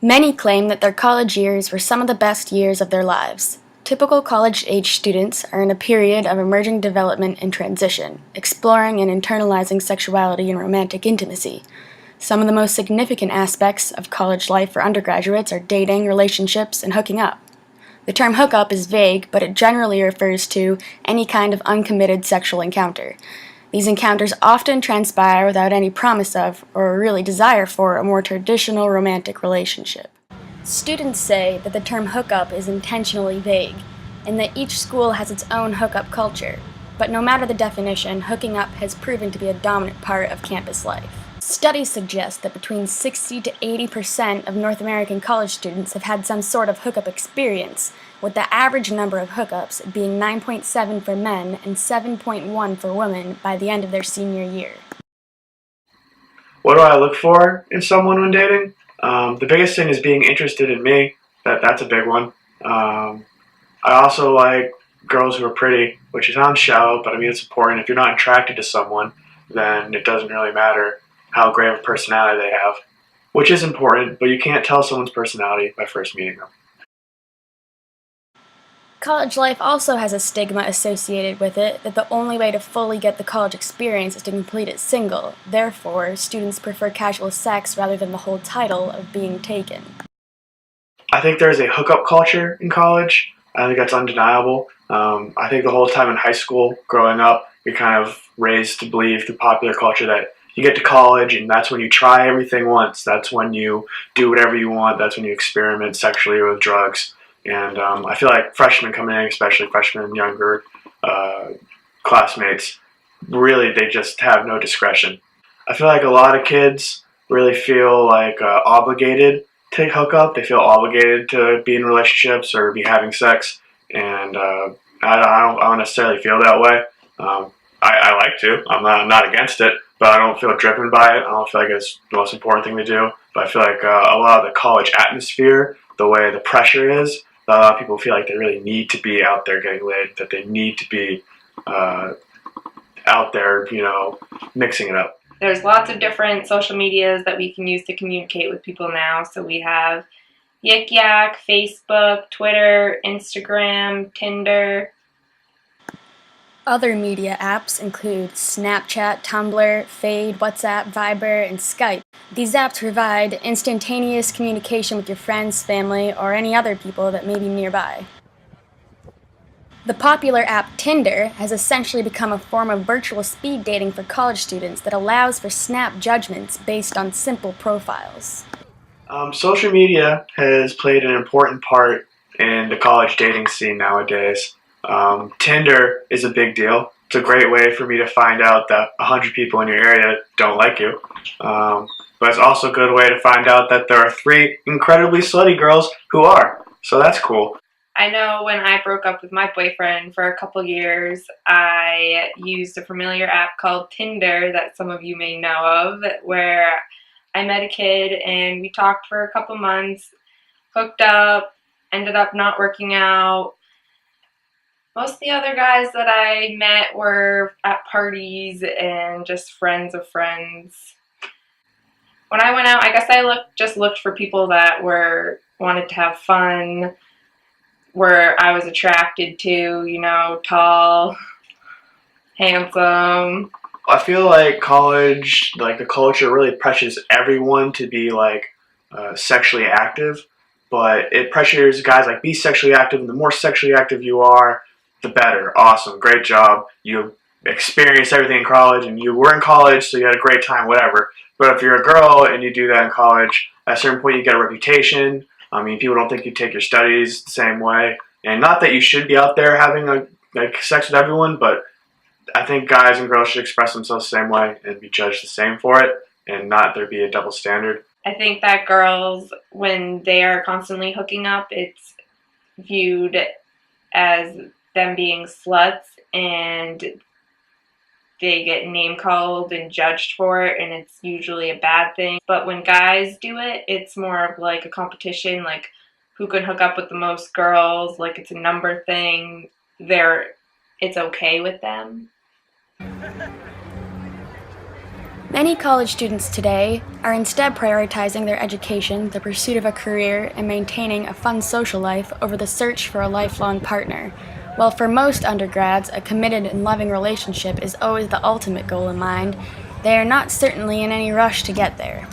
Many claim that their college years were some of the best years of their lives. Typical college-age students are in a period of emerging development and transition, exploring and internalizing sexuality and romantic intimacy. Some of the most significant aspects of college life for undergraduates are dating, relationships, and hooking up. The term hookup is vague, but it generally refers to any kind of uncommitted sexual encounter. These encounters often transpire without any promise of, or really desire for, a more traditional romantic relationship. Students say that the term hookup is intentionally vague, and that each school has its own hookup culture. But no matter the definition, hooking up has proven to be a dominant part of campus life. Studies suggest that between 60 to 80% of North American college students have had some sort of hookup experience, with the average number of hookups being 9.7 for men and 7.1 for women by the end of their senior year. What do I look for in someone when dating? The biggest thing is being interested in me. That's a big one. I also like girls who are pretty, which sounds shallow, but I mean it's important. If you're not attracted to someone, then it doesn't really matter how great of a personality they have, which is important, but you can't tell someone's personality by first meeting them. College life also has a stigma associated with it that the only way to fully get the college experience is to complete it single. Therefore, students prefer casual sex rather than the whole title of being taken. I think there's a hookup culture in college. I think that's undeniable. I think the whole time in high school, growing up, you're kind of raised to believe through popular culture that you get to college and that's when you try everything once. That's when you do whatever you want. That's when you experiment sexually or with drugs. And I feel like freshmen coming in, especially freshmen and younger classmates, really they just have no discretion. I feel like a lot of kids really feel like obligated to hook up. They feel obligated to be in relationships or be having sex, and I don't necessarily feel that way. I like to. I'm not against it, but I don't feel driven by it. I don't feel like it's the most important thing to do. But I feel like a lot of the college atmosphere, the way the pressure is, a lot of people feel like they really need to be out there getting laid, that they need to be out there, mixing it up. There's lots of different social medias that we can use to communicate with people now. So we have Yik Yak, Facebook, Twitter, Instagram, Tinder. Other media apps include Snapchat, Tumblr, Fade, WhatsApp, Viber, and Skype. These apps provide instantaneous communication with your friends, family, or any other people that may be nearby. The popular app Tinder has essentially become a form of virtual speed dating for college students that allows for snap judgments based on simple profiles. Social media has played an important part in the college dating scene nowadays. Tinder is a big deal. It's a great way for me to find out that 100 people in your area don't like you. But it's also a good way to find out that there are 3 incredibly slutty girls who are. So that's cool. I know when I broke up with my boyfriend for a couple years, I used a familiar app called Tinder that some of you may know of, where I met a kid and we talked for a couple months, hooked up, ended up not working out. Most of the other guys that I met were at parties and just friends of friends. When I went out, I guess I just looked for people that wanted to have fun, where I was attracted to, tall, handsome. I feel like college, like the culture really pressures everyone to be sexually active, but it pressures guys like be sexually active, and the more sexually active you are, the better. Awesome, great job. You experienced everything in college, and you were in college, so you had a great time, whatever. But if you're a girl and you do that in college, at a certain point you get a reputation. I mean, people don't think you take your studies the same way. And not that you should be out there having sex with everyone, but I think guys and girls should express themselves the same way and be judged the same for it, and not there be a double standard. I think that girls, when they are constantly hooking up, it's viewed as them being sluts, and they get name called and judged for it, and it's usually a bad thing. But when guys do it, it's more of like a competition, like who can hook up with the most girls, like it's a number thing. It's okay with them. Many college students today are instead prioritizing their education, the pursuit of a career, and maintaining a fun social life over the search for a lifelong partner. While for most undergrads, a committed and loving relationship is always the ultimate goal in mind, they are not certainly in any rush to get there.